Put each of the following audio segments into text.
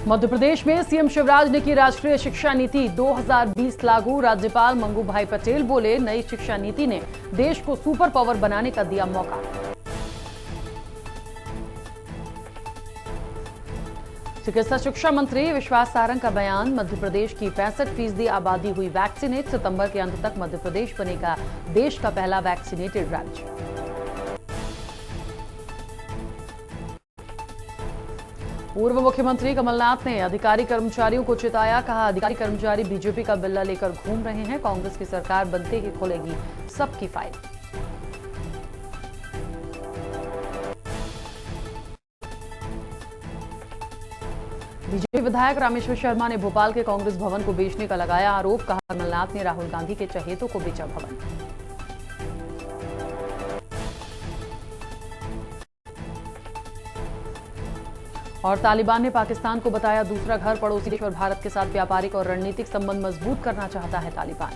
मध्य प्रदेश में सीएम शिवराज ने की राष्ट्रीय शिक्षा नीति 2020 लागू। राज्यपाल मंगू भाई पटेल बोले, नई शिक्षा नीति ने देश को सुपर पावर बनाने का दिया मौका। चिकित्सा शिक्षा मंत्री विश्वास सारंग का बयान, मध्य प्रदेश की 65% आबादी हुई वैक्सीनेट। सितंबर के अंत तक मध्य प्रदेश बनेगा देश का पहला वैक्सीनेटेड राज्य। पूर्व मुख्यमंत्री कमलनाथ ने अधिकारी कर्मचारियों को चिताया, कहा अधिकारी कर्मचारी बीजेपी का बिल्ला लेकर घूम रहे हैं, कांग्रेस की सरकार बनते ही खोलेगी सबकी फाइल। बीजेपी विधायक रामेश्वर शर्मा ने भोपाल के कांग्रेस भवन को बेचने का लगाया आरोप, कहा कमलनाथ ने राहुल गांधी के चहेतों को बेचा भवन। और तालिबान ने पाकिस्तान को बताया दूसरा घर। पड़ोसी देश और भारत के साथ व्यापारिक और रणनीतिक संबंध मजबूत करना चाहता है तालिबान।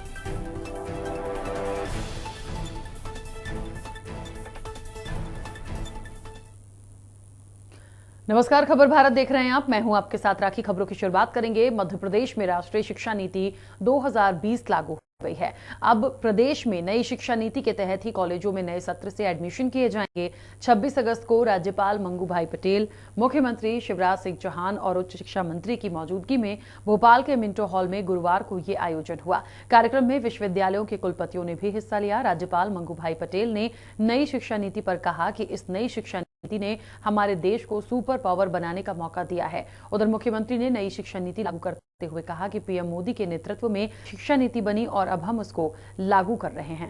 नमस्कार, खबर भारत देख रहे हैं आप। मैं हूं आपके साथ राखी। खबरों की शुरुआत करेंगे। मध्य प्रदेश में राष्ट्रीय शिक्षा नीति 2020 लागू गई है। अब प्रदेश में नई शिक्षा नीति के तहत ही कॉलेजों में नए सत्र से एडमिशन किए जाएंगे। 26 अगस्त को राज्यपाल मंगू भाई पटेल, मुख्यमंत्री शिवराज सिंह चौहान और उच्च शिक्षा मंत्री की मौजूदगी में भोपाल के मिंटो हॉल में गुरुवार को ये आयोजन हुआ। कार्यक्रम में विश्वविद्यालयों के कुलपतियों ने भी हिस्सा लिया। राज्यपाल मंगू भाई पटेल ने नई शिक्षा नीति पर कहा कि इस नई शिक्षा नीति ने हमारे देश को सुपर पावर बनाने का मौका दिया है। उधर मुख्यमंत्री ने नई शिक्षा नीति लागू करते हुए कहा कि पीएम मोदी के नेतृत्व में शिक्षा नीति बनी और अब हम उसको लागू कर रहे हैं।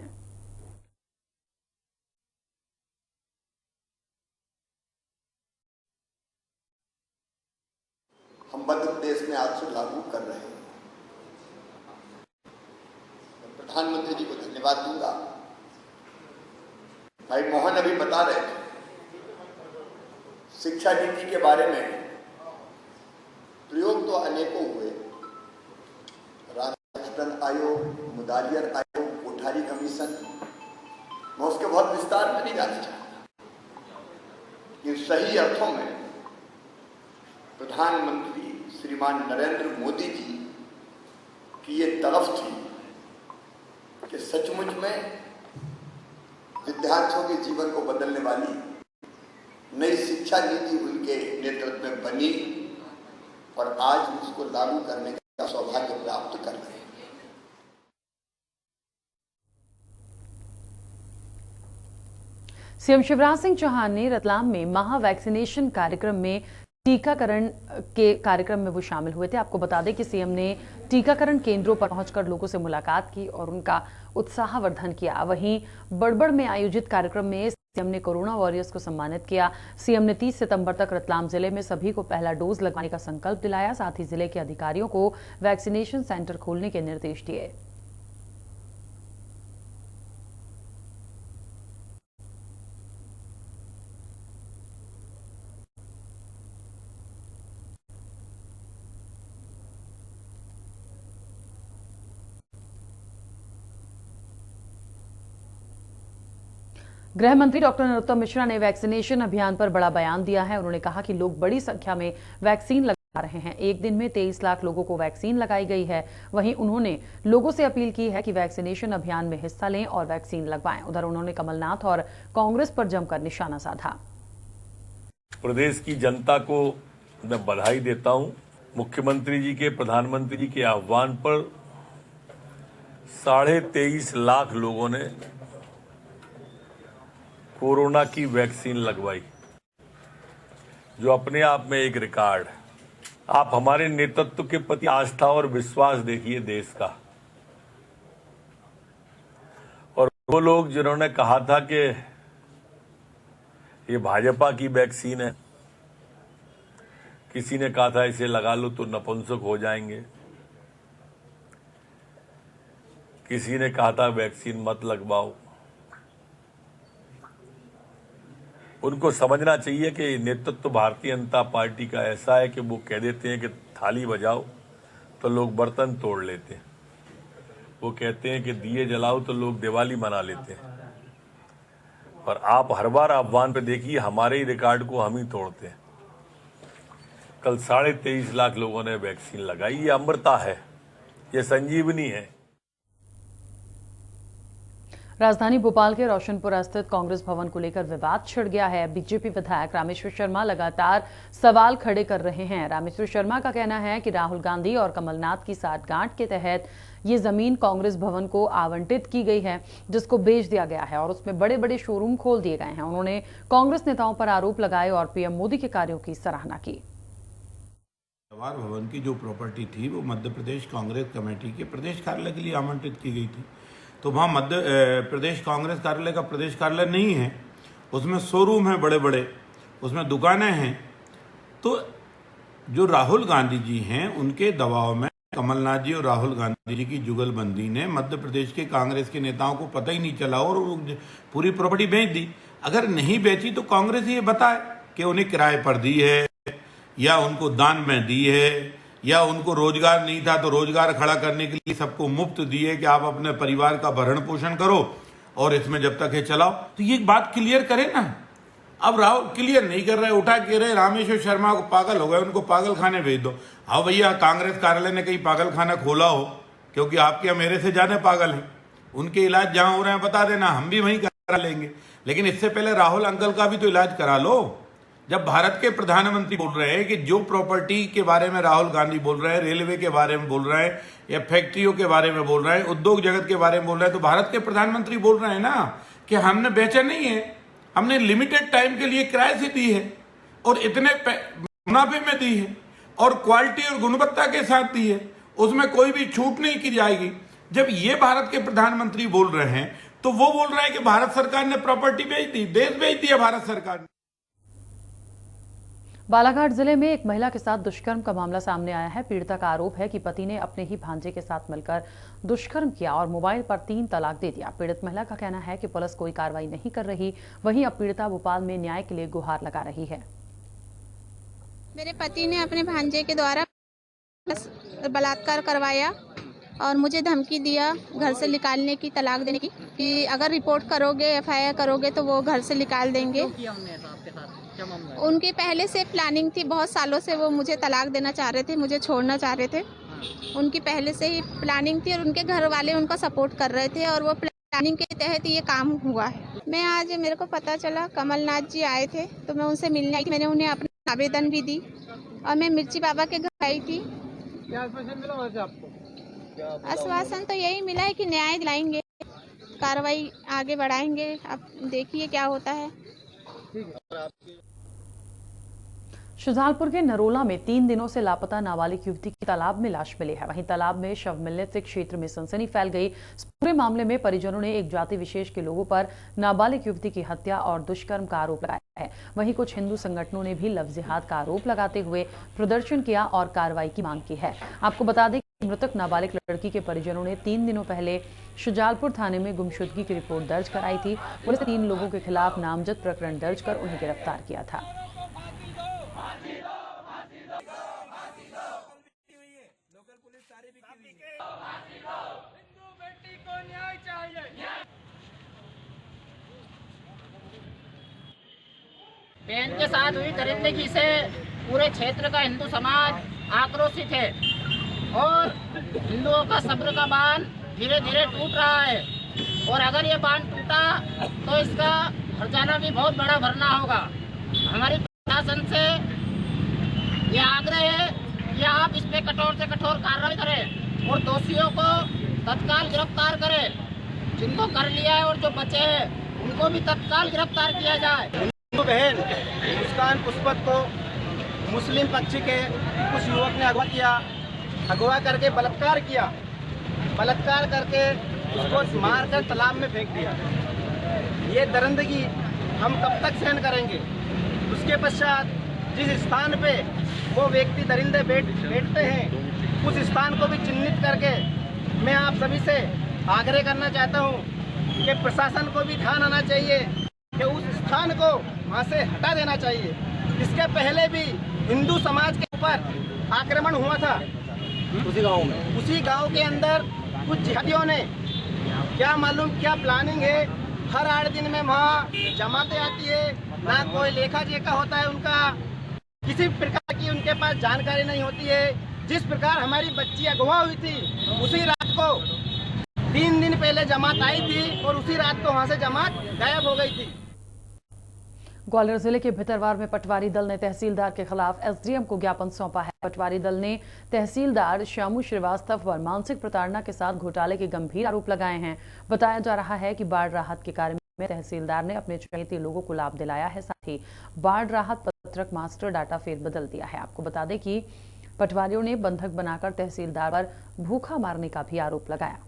हम मध्य प्रदेश में आज से लागू कर रहे हैं। प्रधानमंत्री जी को धन्यवाद दूंगा। भाई मोहन अभी बता रहे थे शिक्षा नीति के बारे में। प्रयोग तो अनेकों हुए, राजन आयोग, मुदालियर आयोग, कोठारी कमीशन। मैं उसके बहुत विस्तार में नहीं जाना चाहता, कि सही अर्थों में प्रधानमंत्री श्रीमान नरेंद्र मोदी जी की ये तरफ थी कि सचमुच में विद्यार्थियों के जीवन को बदलने वाली नई शिक्षा नीति उनके नेतृत्व में बनी और आज उसको लागू करने का सौभाग्य प्राप्त कर रहे हैं। सीएम शिवराज सिंह चौहान ने रतलाम में महा वैक्सीनेशन कार्यक्रम में टीकाकरण के कार्यक्रम में वो शामिल हुए थे। आपको बता दें कि सीएम ने टीकाकरण केंद्रों पर पहुंचकर लोगों से मुलाकात की और उनका उत्साहवर्धन किया। वहीं बड़बड़ में आयोजित कार्यक्रम में सीएम ने कोरोना वॉरियर्स को सम्मानित किया। सीएम ने 30 सितंबर तक रतलाम जिले में सभी को पहला डोज लगवाने का संकल्प दिलाया। साथ ही जिले के अधिकारियों को वैक्सीनेशन सेंटर खोलने के निर्देश दिए। गृह मंत्री डॉक्टर नरोत्तम मिश्रा ने वैक्सीनेशन अभियान पर बड़ा बयान दिया है। उन्होंने कहा कि लोग बड़ी संख्या में वैक्सीन लगा रहे हैं। एक दिन में 23 लाख लोगों को वैक्सीन लगाई गई है। वहीं उन्होंने लोगों से अपील की है कि वैक्सीनेशन अभियान में हिस्सा लें और वैक्सीन लगवाएं। उधर उन्होंने कमलनाथ और कांग्रेस पर जमकर निशाना साधा। प्रदेश की जनता को मैं बधाई देता हूं। मुख्यमंत्री जी के, प्रधानमंत्री जी के आह्वान पर 23.5 लाख लोगों ने कोरोना की वैक्सीन लगवाई, जो अपने आप में एक रिकॉर्ड है। आप हमारे नेतृत्व के प्रति आस्था और विश्वास देखिए देश का। और वो लोग जिन्होंने कहा था कि ये भाजपा की वैक्सीन है, किसी ने कहा था इसे लगा लो तो नपुंसक हो जाएंगे, किसी ने कहा था वैक्सीन मत लगवाओ। उनको समझना चाहिए कि नेतृत्व भारतीय जनता पार्टी का ऐसा है कि वो कह देते हैं कि थाली बजाओ तो लोग बर्तन तोड़ लेते हैं। वो कहते हैं कि दिए जलाओ तो लोग दिवाली मना लेते हैं। और आप हर बार आह्वान पे देखिए, हमारे ही रिकॉर्ड को हम ही तोड़ते हैं। कल 23.5 लाख लोगों ने वैक्सीन लगाई। ये अमृता है, ये संजीवनी है। राजधानी भोपाल के रोशनपुरा स्थित कांग्रेस भवन को लेकर विवाद छिड़ गया है। बीजेपी विधायक रामेश्वर शर्मा लगातार सवाल खड़े कर रहे हैं। रामेश्वर शर्मा का कहना है कि राहुल गांधी और कमलनाथ की साठगांठ के तहत ये जमीन कांग्रेस भवन को आवंटित की गई है, जिसको बेच दिया गया है और उसमें बड़े बड़े शोरूम खोल दिए गए हैं। उन्होंने कांग्रेस नेताओं पर आरोप लगाए और पीएम मोदी के कार्यों की सराहना की। जवाहर भवन की जो प्रॉपर्टी थी वो मध्य प्रदेश कांग्रेस कमेटी के प्रदेश कार्यालय के लिए आवंटित की गई थी। तो वहाँ मध्य प्रदेश कांग्रेस कार्यालय का प्रदेश कार्यालय नहीं है, उसमें शोरूम है बड़े बड़े, उसमें दुकानें हैं। तो जो राहुल गांधी जी हैं उनके दबाव में कमलनाथ जी और राहुल गांधी जी की जुगलबंदी ने मध्य प्रदेश के कांग्रेस के नेताओं को पता ही नहीं चला और पूरी प्रॉपर्टी बेच दी। अगर नहीं बेची तो कांग्रेस ये बताए कि उन्हें किराए पर दी है या उनको दान में दी है या उनको रोजगार नहीं था तो रोजगार खड़ा करने के लिए सबको मुफ्त दिए कि आप अपने परिवार का भरण पोषण करो और इसमें जब तक ये चलाओ। तो ये बात क्लियर करे ना। अब राहुल क्लियर नहीं कर रहे, उठा के रहे रामेश्वर शर्मा को पागल हो गए, उनको पागल खाने भेज दो। हाँ भैया, कांग्रेस कार्यालय ने कहीं पागल खाना खोला हो, क्योंकि आपके मेरे से ज्यादा पागल हैं। उनके इलाज जहां हो रहे हैं बता देना, हम भी वहीं करा लेंगे। लेकिन इससे पहले राहुल अंकल का भी तो इलाज करा लो। जब भारत के प्रधानमंत्री बोल रहे हैं कि जो प्रॉपर्टी के बारे में राहुल गांधी बोल रहे हैं, रेलवे के बारे में बोल रहे हैं या फैक्ट्रियों के बारे में बोल रहे हैं, उद्योग जगत के बारे में बोल रहे हैं, तो भारत के प्रधानमंत्री बोल रहे हैं ना कि हमने बेचा नहीं है, हमने लिमिटेड टाइम के लिए किराए से दी है और इतने मुनाफे में दी है और क्वालिटी और गुणवत्ता के साथ दी है, उसमें कोई भी छूट नहीं की जाएगी। जब ये भारत के प्रधानमंत्री बोल रहे हैं तो वो बोल रहे हैं कि भारत सरकार ने प्रॉपर्टी बेच दी, देश बेच दिया भारत सरकार ने। बालाघाट जिले में एक महिला के साथ दुष्कर्म का मामला सामने आया है। पीड़िता का आरोप है कि पति ने अपने ही भांजे के साथ मिलकर दुष्कर्म किया और मोबाइल पर 3 तलाक दे दिया। पीड़ित महिला का कहना है कि पुलिस कोई कार्रवाई नहीं कर रही। वहीं अब पीड़िता भोपाल में न्याय के लिए गुहार लगा रही है। मेरे पति ने अपने भांजे के द्वारा बलात्कार करवाया और मुझे धमकी दिया घर से निकालने की, तलाक देने की, कि अगर रिपोर्ट करोगे, FIR करोगे तो वो घर से निकाल देंगे। उनकी पहले से प्लानिंग थी, बहुत सालों से वो मुझे तलाक देना चाह रहे थे, मुझे छोड़ना चाह रहे थे। उनकी पहले से ही प्लानिंग थी और उनके घर वाले उनका सपोर्ट कर रहे थे और वो प्लानिंग के तहत ये काम हुआ है। मैं आज मेरे को पता चला कमलनाथ जी आए थे तो मैं उनसे मिलने आई थी। मैंने उन्हें अपना आवेदन भी दी और मैं मिर्ची बाबा के घर आई थी। क्या आश्वासन मिला वैसे आपको? आश्वासन तो यही मिला है कि न्याय दिलाएंगे, कार्रवाई आगे बढ़ाएंगे। अब देखिए क्या होता है। शुजालपुर के नरोला में 3 दिनों से लापता नाबालिग युवती की तालाब में लाश मिली है। वहीं तालाब में शव मिलने से क्षेत्र में सनसनी फैल गई। इस पूरे मामले में परिजनों ने एक जाति विशेष के लोगों पर नाबालिग युवती की हत्या और दुष्कर्म का आरोप लगाया है। वहीं कुछ हिंदू संगठनों ने भी लफ्ज़ जिहाद का आरोप लगाते हुए प्रदर्शन किया और कार्रवाई की मांग की है। आपको बता दें कि मृतक नाबालिग लड़की के परिजनों ने 3 दिनों पहले शुजालपुर थाने में गुमशुदगी की रिपोर्ट दर्ज कराई थी। पुलिस ने 3 लोगों के खिलाफ नामजद प्रकरण दर्ज कर उन्हें गिरफ्तार किया था। बहन के साथ हुई दरिंदगी से पूरे क्षेत्र का हिंदू समाज आक्रोशित है और हिंदुओं का सब्र का बांध धीरे धीरे टूट रहा है और अगर ये बांध टूटा तो इसका खर्चाना भी बहुत बड़ा भरना होगा। हमारी प्रशासन से ये आग्रह है कि आप इस पे कठोर से कठोर कार्रवाई करें और दोषियों को तत्काल गिरफ्तार करें। जिनको कर लिया है और जो बचे हैं उनको भी तत्काल गिरफ्तार किया जाए। बहन मुस्कान पुष्पत को मुस्लिम पक्ष के कुछ युवक ने अगवा किया, अगवा करके बलात्कार किया, बलात्कार करके उसको मारकर तालाब में फेंक दिया। ये दरिंदगी हम कब तक सहन करेंगे? उसके पश्चात जिस स्थान पे वो व्यक्ति दरिंदे बैठते हैं उस स्थान को भी चिन्हित करके मैं आप सभी से आग्रह करना चाहता हूँ कि प्रशासन को भी ध्यान आना चाहिए कि उस स्थान को वहाँ से हटा देना चाहिए। इसके पहले भी हिंदू समाज के ऊपर आक्रमण हुआ था उसी गांव के अंदर कुछ जिहादियों ने, क्या मालूम क्या प्लानिंग है, हर 8 दिन में वहाँ जमातें आती है, ना कोई लेखा जोखा होता है उनका, किसी प्रकार की उनके पास जानकारी नहीं होती है। जिस प्रकार हमारी बच्ची अगवा हुई थी, उसी रात को 3 दिन पहले जमात आई थी और उसी रात को वहां से जमात गायब हो गई थी। ग्वालियर जिले के भितरवार में पटवारी दल ने तहसीलदार के खिलाफ एसडीएम को ज्ञापन सौंपा है। पटवारी दल ने तहसीलदार श्यामू श्रीवास्तव पर मानसिक प्रताड़ना के साथ घोटाले के गंभीर आरोप लगाए हैं। बताया जा रहा है कि बाढ़ राहत के कार्य में तहसीलदार ने अपने चहेते लोगों को लाभ दिलाया है, साथ ही बाढ़ राहत पत्रक मास्टर डाटा फेरबदल दिया है। आपको बता दें कि पटवारियों ने बंधक बनाकर तहसीलदार पर भूखा मारने का भी आरोप लगाया।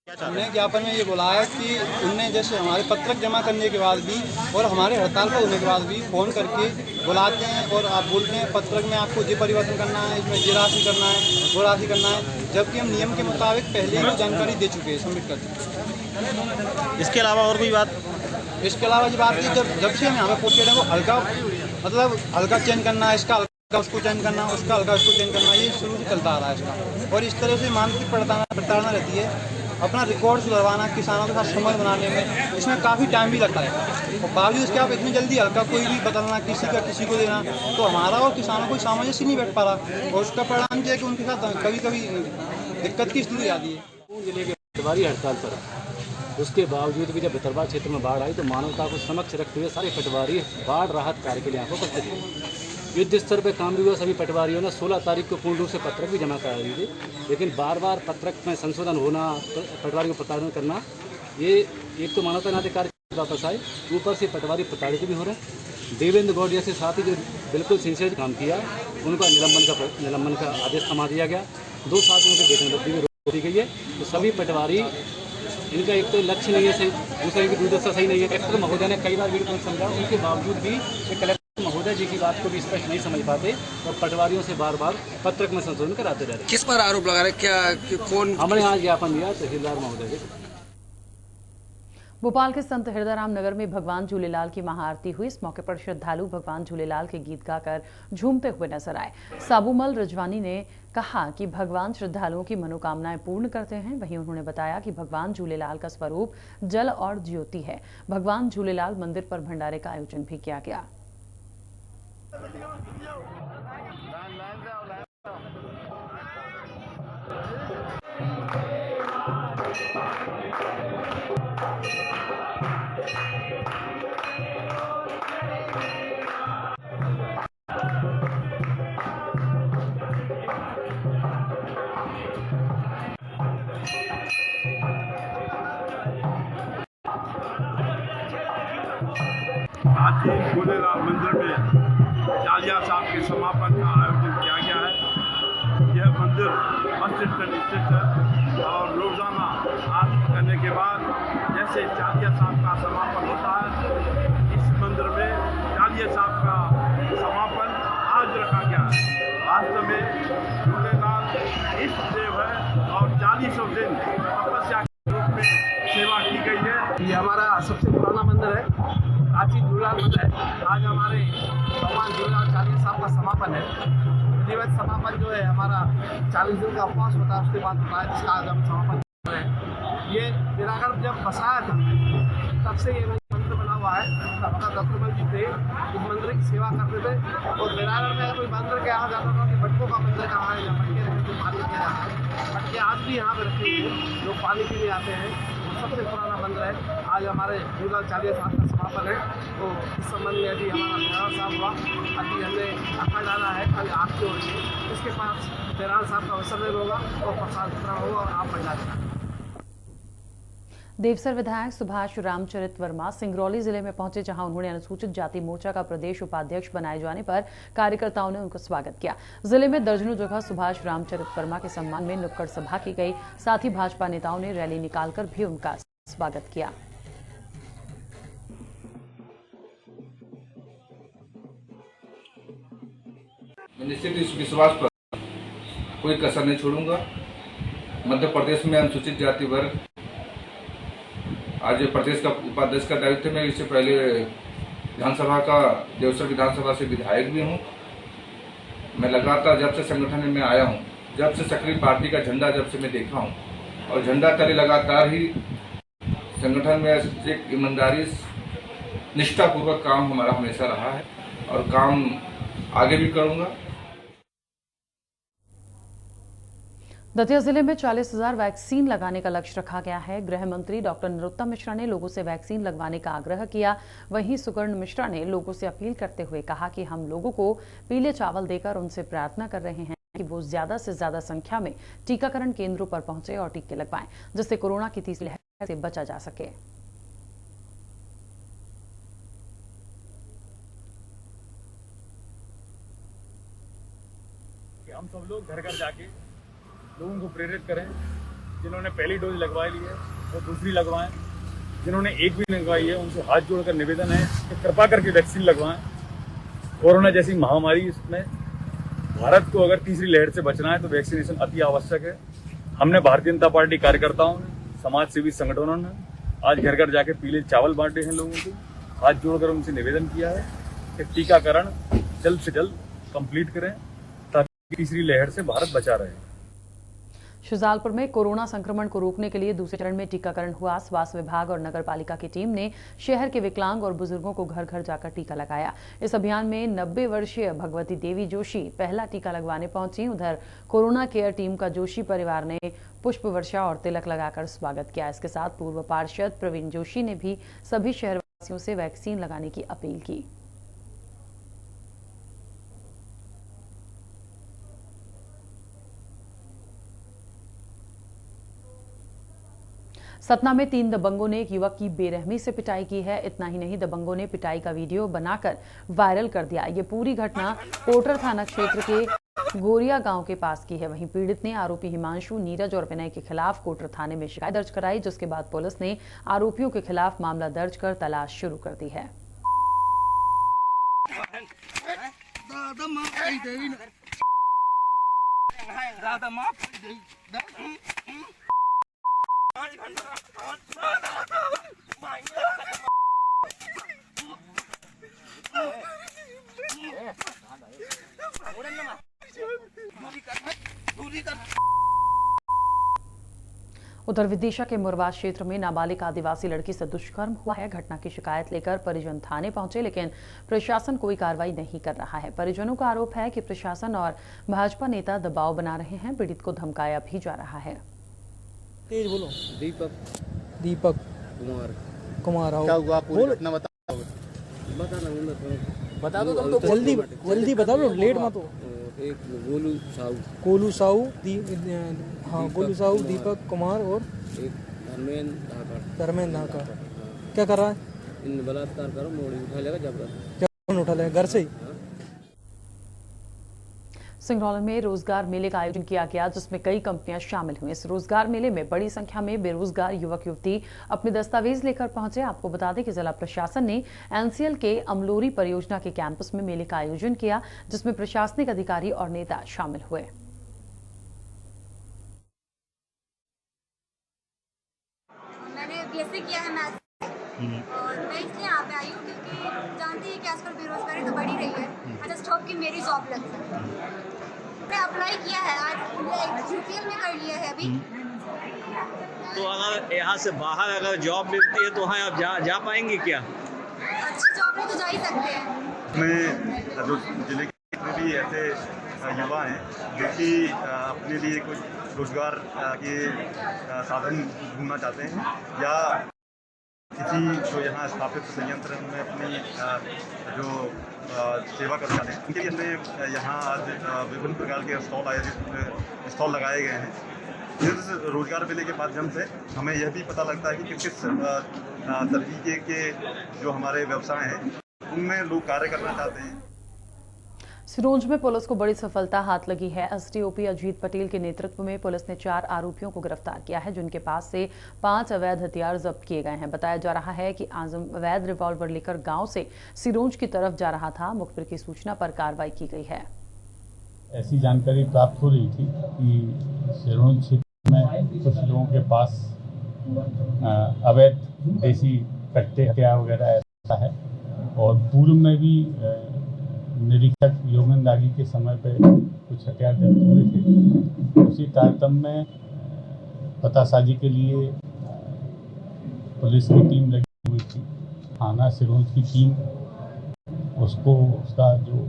हमने ज्ञापन में ये बोला है कि उनने जैसे हमारे पत्रक जमा करने के बाद भी और हमारे हड़ताल पर होने के बाद भी फ़ोन करके बुलाते हैं और आप बोलते हैं पत्रक में आपको ये परिवर्तन करना है, इसमें ये राशि करना है, वो राशि करना है, जबकि हम नियम के मुताबिक पहले ही जानकारी दे चुके हैं, सबमिट कर चुके। इसके अलावा और कोई बात? इसके अलावा ये बात की जब से हम यहाँ पे पोस्टेड है वो हल्का मतलब हल्का चेंज करना है, इसका हल्का उसको चेंज करना, उसका हल्का उसको चेंज करना, ये शुरू से चलता आ रहा है इसका। और इस तरह से मानसिक प्रताड़ना रहती है। अपना रिकॉर्ड सुधरवाना, किसानों के साथ समझ बनाने में इसमें काफ़ी टाइम भी लगता है और बावजूद इसके आप इतनी जल्दी हल्का कोई भी बदलना, किसी का किसी को देना, तो हमारा और किसानों को सामंजस्य नहीं बैठ पा रहा और उसका परिणाम ये है कि उनके साथ कभी कभी दिक्कत की स्थिति आती है। जिले के पटवारी हड़ताल पर, उसके बावजूद भी जब भितरवार क्षेत्र में बाढ़ आई तो मानवता को समक्ष रखते हुए सारे पटवारी बाढ़ राहत कार्य के लिए यहाँ पर उपस्थित थे। युद्ध स्तर पर काम भी हुआ। सभी पटवारियों ने 16 तारीख को पूर्ण रूप से पत्रक भी जमा करा दिए थे, लेकिन बार बार पत्रक में संशोधन होना, पटवारी को प्रताड़ना करना, ये एक तो मानवता नाते कार्य वापस आए, ऊपर से पटवारी प्रताड़ित भी हो रहे हैं। देवेंद्र गौड़ जैसे साथी जो बिल्कुल सिंसियर काम किया, उनका निलंबन का आदेश थमा दिया गया। 2 साथियों के वेतन वृद्धि भी रोक दी गई है। तो सभी पटवारी, इनका एक तो लक्ष्य नहीं है सही, दूसरे की दुर्दशा सही नहीं है। कलेक्टर महोदय ने कई बार वीडियो समझा, उनके बावजूद भी कलेक्टर महोदय जी की बात को भी स्पष्ट नहीं समझ पाते और पटवारियों से बार बार पत्रक में संशोधन कराते रहे। किस पर आरोप लगा रहे? क्या कौन? हमने यहाँ ज्ञापन दिया तहसीलदार महोदय जी। भोपाल के संत हृदयराम नगर में भगवान झूलेलाल की महाआरती हुई। इस मौके पर श्रद्धालु भगवान झूलेलाल के गीत गाकर झूमते हुए नजर आए। साबूमल रजवानी ने कहा कि भगवान श्रद्धालुओं की मनोकामनाएं पूर्ण करते हैं। वहीं उन्होंने बताया कि भगवान झूलेलाल का स्वरूप जल और ज्योति है। भगवान झूलेलाल मंदिर पर भंडारे का आयोजन भी किया गया। आज झूलेलाल मंदिर में चालिया साहब के समापन का आयोजन किया गया है। यह मंदिर मस्जिद पर स्थित है और रोजाना आरती करने के बाद जैसे चालिया साहब का समापन होता है, इस मंदिर में चालिया साहब का समापन आज रखा गया है। वास्तव में झूलेलाल इष्ट देव है और 40 दिन तपस्या के रूप में सेवा की गई है। ये हमारा सबसे पुराना मंदिर है, प्राचीन झूलेलाल मंदिर है। आज हमारे भगवान झूलेलाल चालीसा साहब का समापन है। विधिवत समापन जो है हमारा 40 दिन का उपवास होता है, उसके बाद होता है, जिसका आज हम समापन कर रहे हैं। ये बिरागढ़ जब बसाया था तब से ये मंदिर बना हुआ है। अपना दत्तमल जी थे, इस मंदिर की सेवा करते थे और बिरागढ़ में कोई मंदिर के यहाँ जाता था कि बटकों का मंदिर कहाँ है, मटके रखे थे, पानी किया जाता है। मटके आज भी यहाँ पे रखे हुए हैं, लोग पानी पीने आते हैं। सबसे पुराना मंदिर है। आज हमारे झूलेलाल चालीसा साहब का समापन है, तो इस संबंध में अभी हमारा मेहरान साहब हुआ, अभी हमने अखा डाला है, कल आपकी हो रही है। इसके पास मेहरान साहब का विसर्जन होगा और प्रसाद वितरण होगा और आप बजा देना। देवसर विधायक सुभाष रामचरित वर्मा सिंगरौली जिले में पहुंचे, जहां उन्होंने अनुसूचित जाति मोर्चा का प्रदेश उपाध्यक्ष बनाए जाने पर कार्यकर्ताओं ने उनका स्वागत किया। जिले में दर्जनों जगह सुभाष रामचरित वर्मा के सम्मान में नुक्कड़ सभा की गई। साथ ही भाजपा नेताओं ने रैली निकालकर भी उनका स्वागत किया। निश्चित इस विश्वास पर कोई कसर नहीं छोड़ूंगा। मध्य प्रदेश में अनुसूचित जाति वर्ग आज प्रदेश का उपाध्यक्ष का दायित्व में, इससे पहले विधानसभा का देवसर विधानसभा से विधायक भी हूं। मैं लगातार जब से संगठन में आया हूं, जब से सक्रिय पार्टी का झंडा जब से मैं देखा हूं और झंडा तले लगातार ही संगठन में एक ईमानदारी निष्ठापूर्वक काम हमारा हमेशा रहा है और काम आगे भी करूंगा। दतिया जिले में 40,000 वैक्सीन लगाने का लक्ष्य रखा गया है। गृह मंत्री डॉक्टर नरोत्तम मिश्रा ने लोगों से वैक्सीन लगवाने का आग्रह किया। वहीं सुगर्ण मिश्रा ने लोगों से अपील करते हुए कहा कि हम लोगों को पीले चावल देकर उनसे प्रार्थना कर रहे हैं कि वो ज्यादा से ज्यादा संख्या में टीकाकरण केंद्रों पर पहुंचे और टीके लगवाएं, जिससे कोरोना की तीसरी लहर से बचा जा सके। हम सब लोग घर घर जाके लोगों को प्रेरित करें, जिन्होंने पहली डोज लगवा ली है वो दूसरी लगवाएं, जिन्होंने एक भी लगवाई है उनसे हाथ जोड़कर निवेदन है कि कृपा करके वैक्सीन लगवाएं। कोरोना जैसी महामारी में भारत को अगर तीसरी लहर से बचना है तो वैक्सीनेशन अति आवश्यक है। हमने भारतीय जनता पार्टी कार्यकर्ताओं ने, समाज सेवी संगठनों ने आज घर घर जाके पीले चावल बांटे हैं, लोगों को हाथ जोड़कर उनसे निवेदन किया है कि टीकाकरण जल्द से जल्द कंप्लीट करें ताकि तीसरी लहर से भारत बचा रहे। शुजालपुर में कोरोना संक्रमण को रोकने के लिए दूसरे चरण में टीकाकरण हुआ। स्वास्थ्य विभाग और नगर पालिका की टीम ने शहर के विकलांग और बुजुर्गों को घर घर जाकर टीका लगाया। इस अभियान में 90 वर्षीय भगवती देवी जोशी पहला टीका लगवाने पहुंची। उधर कोरोना केयर टीम का जोशी परिवार ने पुष्प वर्षा और तिलक लगाकर स्वागत किया। इसके साथ पूर्व पार्षद प्रवीण जोशी ने भी सभी शहरवासियों से वैक्सीन लगाने की अपील की। सतना में 3 दबंगों ने एक युवक की बेरहमी से पिटाई की है। इतना ही नहीं, दबंगों ने पिटाई का वीडियो बनाकर वायरल कर दिया। ये पूरी घटना कोटर थाना क्षेत्र के गोरिया गांव के पास की है। वहीं पीड़ित ने आरोपी हिमांशु, नीरज और विनय के खिलाफ कोटर थाने में शिकायत दर्ज कराई, जिसके बाद पुलिस ने आरोपियों के खिलाफ मामला दर्ज कर तलाश शुरू कर दी है। उधर विदिशा के मुरवाद क्षेत्र में नाबालिग आदिवासी लड़की से दुष्कर्म हुआ है। घटना की शिकायत लेकर परिजन थाने पहुंचे, लेकिन प्रशासन कोई कार्रवाई नहीं कर रहा है। परिजनों का आरोप है कि प्रशासन और भाजपा नेता दबाव बना रहे हैं। पीड़ित को धमकाया भी जा रहा है। तेज बोलो। दीपक कुमार क्या हुआ, पूरी घटना बताओ। बता दो तुम तो, जल्दी बता दो, लेट मत हो। एक गोलू साहू, हाँ गोलू साहू, दीपक कुमार और एक धर्मेंद्र धाका। क्या कर रहा है? इन बलात्कार करो, मोड़ी उठा लेगा। क्या उठा लेगा? घर से ही। सिंगरौली में रोजगार मेले का आयोजन किया गया, जिसमें कई कंपनियां शामिल हुई। इस रोजगार मेले में बड़ी संख्या में बेरोजगार युवक युवती अपने दस्तावेज लेकर पहुंचे। आपको बता दें कि जिला प्रशासन ने एनसीएल के अमलोरी परियोजना के कैंपस में मेले का आयोजन किया, जिसमें प्रशासनिक अधिकारी और नेता शामिल हुए। मैंने बीएससी किया है मैथ्स, और मैं इसलिए यहाँ पे आई हूँ क्योंकि जानती है कि आजकल बेरोजगारी तो बढ़ी रही है। आई जस्ट होप कि मेरी जॉब लग जाए। मैं अप्लाई किया है, आज यूपीएल में कर लिया है अभी। तो अगर यहाँ से बाहर अगर जॉब मिलती है तो हाँ आप जा पाएंगे क्या? अच्छी जॉब में तो जा ही सकते हैं। मैं जो जिले के भी ऐसे युवा हैं जो कि अपने लिए कुछ रोजगार के साधन ढूंढना चाहते हैं या किसी जो यहाँ स्थापित संयंत्र में अपनी जो सेवा करना चाहते हैं, उनके लिए हमने यहाँ आज विभिन्न प्रकार के स्टॉल लगाए गए हैं। इस रोजगार मेले के माध्यम से हमें यह भी पता लगता है कि किस तरीके के जो हमारे व्यवसाय हैं उनमें लोग कार्य करना चाहते हैं। सिरोंज में पुलिस को बड़ी सफलता हाथ लगी है। एसडीओपी अजीत पटेल के नेतृत्व में पुलिस ने 4 आरोपियों को गिरफ्तार किया है, जिनके पास से 5 अवैध हथियार जब्त किए गए हैं। बताया जा रहा है कि आजम अवैध रिवॉल्वर लेकर गांव से सिरोंज की तरफ जा रहा था। मुखबिर की सूचना पर कार्रवाई की गई है। ऐसी जानकारी प्राप्त हो रही थी कि सिरोंज क्षेत्र में कुछ लोगों के पास अवैध देसी कट्टे हथियार वगैरह ऐसा है, और पूर्व में भी निरीक्षक योगेंद्र दागी के समय पे कुछ हथियार जब्त हुए थे। उसी तारतम्य में पतासाजी के लिए पुलिस की टीम लगी हुई थी थाना सिरोंज की टीम उसको उसका जो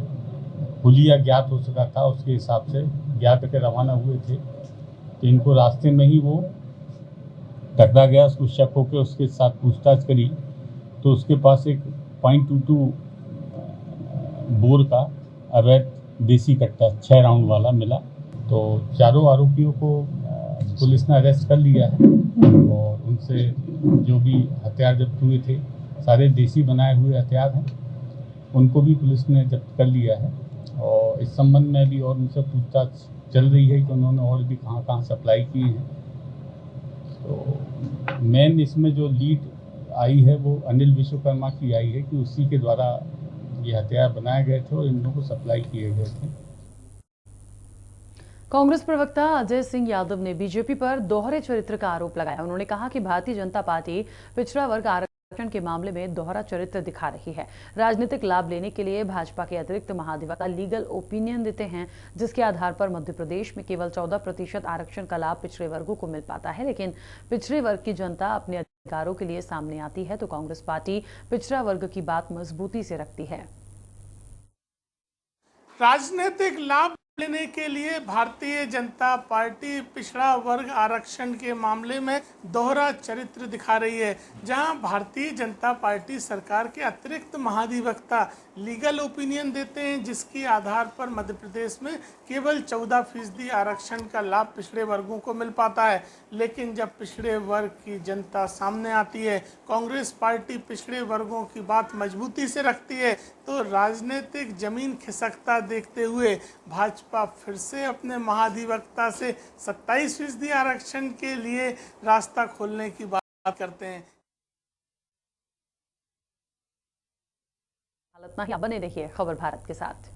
हुलिया ज्ञात हो सका था उसके हिसाब से ज्ञात करके रवाना हुए थे। तो इनको रास्ते में ही वो टकरा गया, उसको शक होकर उसके साथ पूछताछ करी तो उसके पास एक .22 बोर का अवैध देसी कट्टा 6 राउंड वाला मिला। तो चारों आरोपियों को पुलिस ने अरेस्ट कर लिया है और उनसे जो भी हथियार जब्त हुए थे सारे देसी बनाए हुए हथियार हैं, उनको भी पुलिस ने जब्त कर लिया है। और इस संबंध में भी और उनसे पूछताछ चल रही है कि उन्होंने और भी कहाँ कहाँ सप्लाई किए हैं। तो मेन इसमें जो लीड आई है वो अनिल विश्वकर्मा की आई है कि उसी के द्वारा ये हथियार बनाए गए थे और इन लोगों को सप्लाई किए गए थे। कांग्रेस प्रवक्ता अजय सिंह यादव ने बीजेपी पर दोहरे चरित्र का आरोप लगाया। उन्होंने कहा कि भारतीय जनता पार्टी पिछड़ा वर्ग आरक्षण के मामले में दोहरा चरित्र दिखा रही है। राजनीतिक लाभ लेने के लिए भाजपा के अतिरिक्त महाधिवक्ता लीगल ओपिनियन देते हैं, जिसके आधार पर मध्य प्रदेश में केवल 14% आरक्षण का लाभ पिछड़े वर्गों को मिल पाता है। लेकिन पिछड़े वर्ग की जनता अपने अधिकारों के लिए सामने आती है तो कांग्रेस पार्टी पिछड़ा वर्ग की बात मजबूती से रखती है। राजनीतिक लाभ लेने के लिए भारतीय जनता पार्टी पिछड़ा वर्ग आरक्षण के मामले में दोहरा चरित्र दिखा रही है। जहां भारतीय जनता पार्टी सरकार के अतिरिक्त महाधिवक्ता लीगल ओपिनियन देते हैं, जिसके आधार पर मध्य प्रदेश में केवल 14% आरक्षण का लाभ पिछड़े वर्गों को मिल पाता है। लेकिन जब पिछड़े वर्ग की जनता सामने आती है, कांग्रेस पार्टी पिछड़े वर्गों की बात मजबूती से रखती है, तो राजनीतिक जमीन खिसकता देखते हुए भाजपा फिर से अपने महाधिवक्ता से 27% आरक्षण के लिए रास्ता खोलने की बात करते हैं। बने रहिए खबर भारत के साथ।